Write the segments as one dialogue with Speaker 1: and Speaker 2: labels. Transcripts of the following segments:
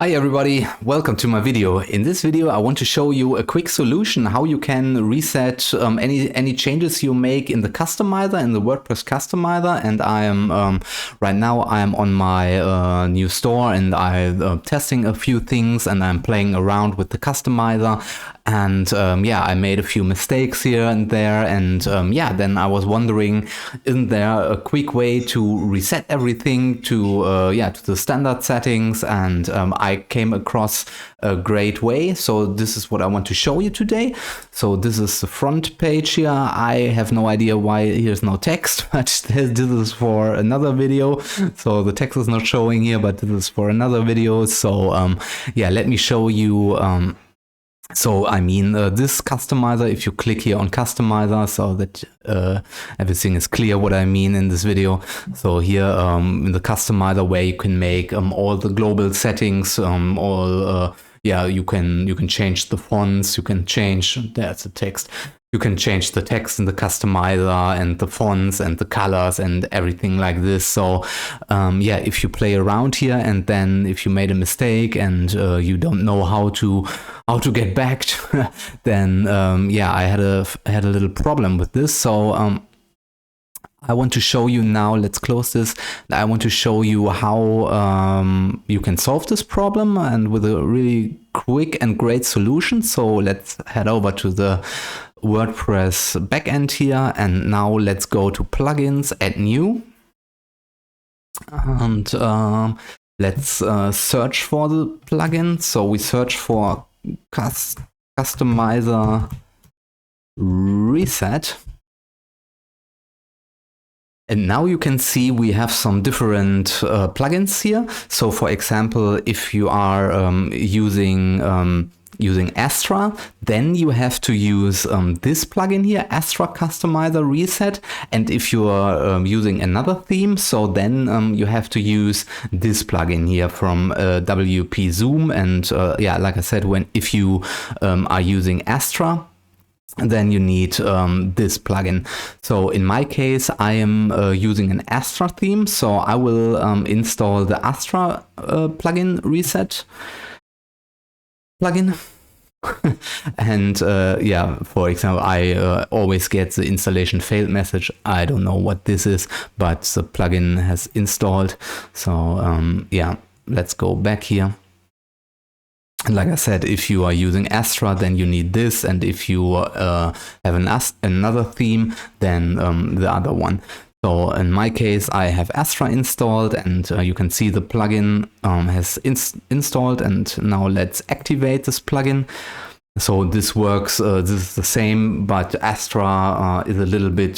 Speaker 1: Hi everybody, welcome to my video. In this video I want to show you a quick solution how you can reset any changes you make in the customizer, in the WordPress customizer. And I am right now I am on my new store and I'm testing a few things and I'm playing around with the customizer. And yeah, I made a few mistakes here and there, and yeah, then I was wondering, isn't there a quick way to reset everything to yeah, to the standard settings? And I came across a great way, so this is what I want to show you today. So this is the front page here. I have no idea why here's no text, but this is for another video. So the text is not showing here, but this is for another video. So yeah, let me show you. So I mean, this customizer, if you click here on customizer, so that everything is clear what I mean in this video. So here in the customizer, where you can make all the global settings, yeah, you can change the fonts, you can change, there's the text. You can change the text in the customizer and the fonts and the colors and everything like this. So yeah, if you play around here and then if you made a mistake and you don't know how to get back, then yeah, I had a little problem with this. So I want to show you now, let's close this. I want to show you how you can solve this problem, and with a really quick and great solution. So let's head over to the WordPress backend here, and now let's go to plugins, add new, and let's search for the plugin. So we search for customizer reset. And now you can see we have some different plugins here. So for example, if you are using Astra, then you have to use this plugin here, Astra Customizer Reset. And if you are using another theme, so then you have to use this plugin here from WP Zoom. And yeah, like I said, if you are using Astra, then you need this plugin. So in my case, I am using an Astra theme, so I will install the Astra plugin reset plugin. And yeah, for example, I always get the installation failed message. I don't know what this is, but the plugin has installed. So yeah, let's go back here. And like I said, if you are using Astra, then you need this, and if you have another theme, then the other one. So in my case, I have Astra installed, and you can see the plugin has installed. And now let's activate this plugin. So this works. This is the same, but Astra is a little bit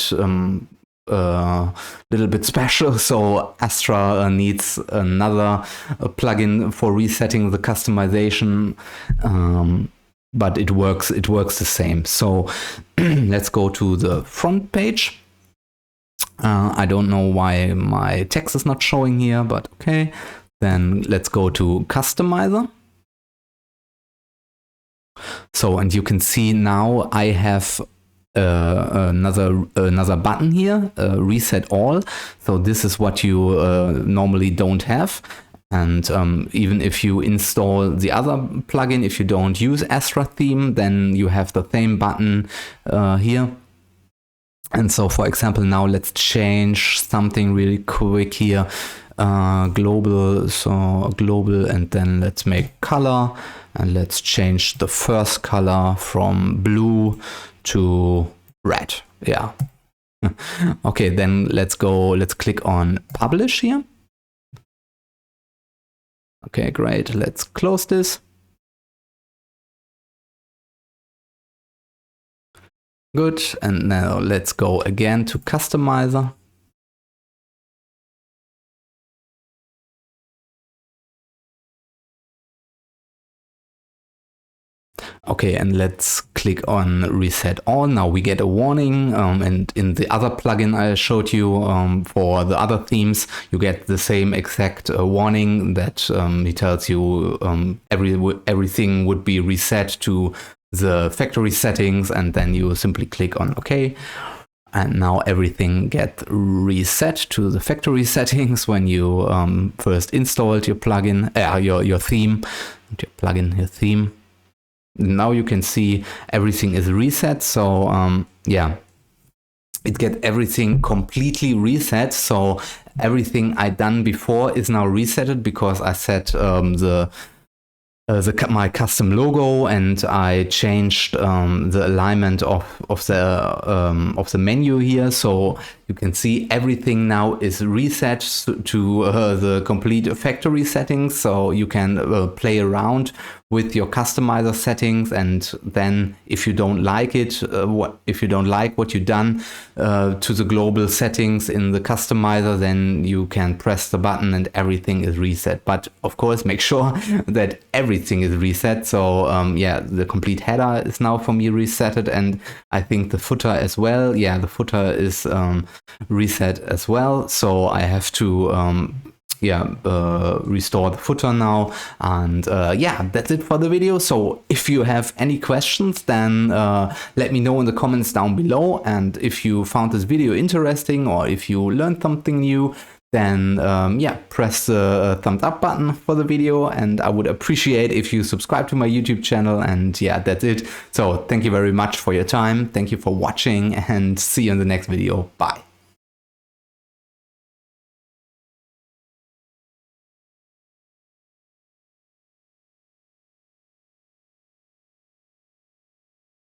Speaker 1: special. So Astra needs another plugin for resetting the customization, but it works the same. So let's go to the front page. I don't know why my text is not showing here, but okay. Then let's go to customizer. So, and you can see now I have another button here, reset all. So this is what you normally don't have. And even if you install the other plugin, if you don't use Astra theme, then you have the same button here. And so, for example, now let's change something really quick here. Global, so global, and then let's make color, and let's change the first color from blue to red. Yeah. Okay, then let's click on publish here. Okay, great. Let's close this. Good. And now let's go again to customizer. Okay, and let's click on reset all. Now we get a warning, and in the other plugin I showed you for the other themes, you get the same exact warning that he tells you everything would be reset to the factory settings, and then you simply click on OK. And now everything get reset to the factory settings when you first installed your plugin, your theme, not your plugin, your theme. Now you can see everything is reset. So yeah, it get everything completely reset. So everything I done before is now resetted because I set my custom logo, and I changed the alignment of the menu here. So you can see everything now is reset to the complete factory settings. So you can play around with your customizer settings, and then if you don't like it, if you don't like what you've done to the global settings in the customizer, then you can press the button and everything is reset. But of course, make sure that everything is reset. So yeah, the complete header is now for me resetted, and I think the footer as well. Yeah, the footer is reset as well. So I have to restore the footer now. And yeah, that's it for the video. So if you have any questions, then let me know in the comments down below. And if you found this video interesting, or if you learned something new, then yeah, press the thumbs up button for the video, and I would appreciate if you subscribe to my YouTube channel. And yeah, that's it. So thank you very much for your time. Thank you for watching, and see you in the next video. Bye.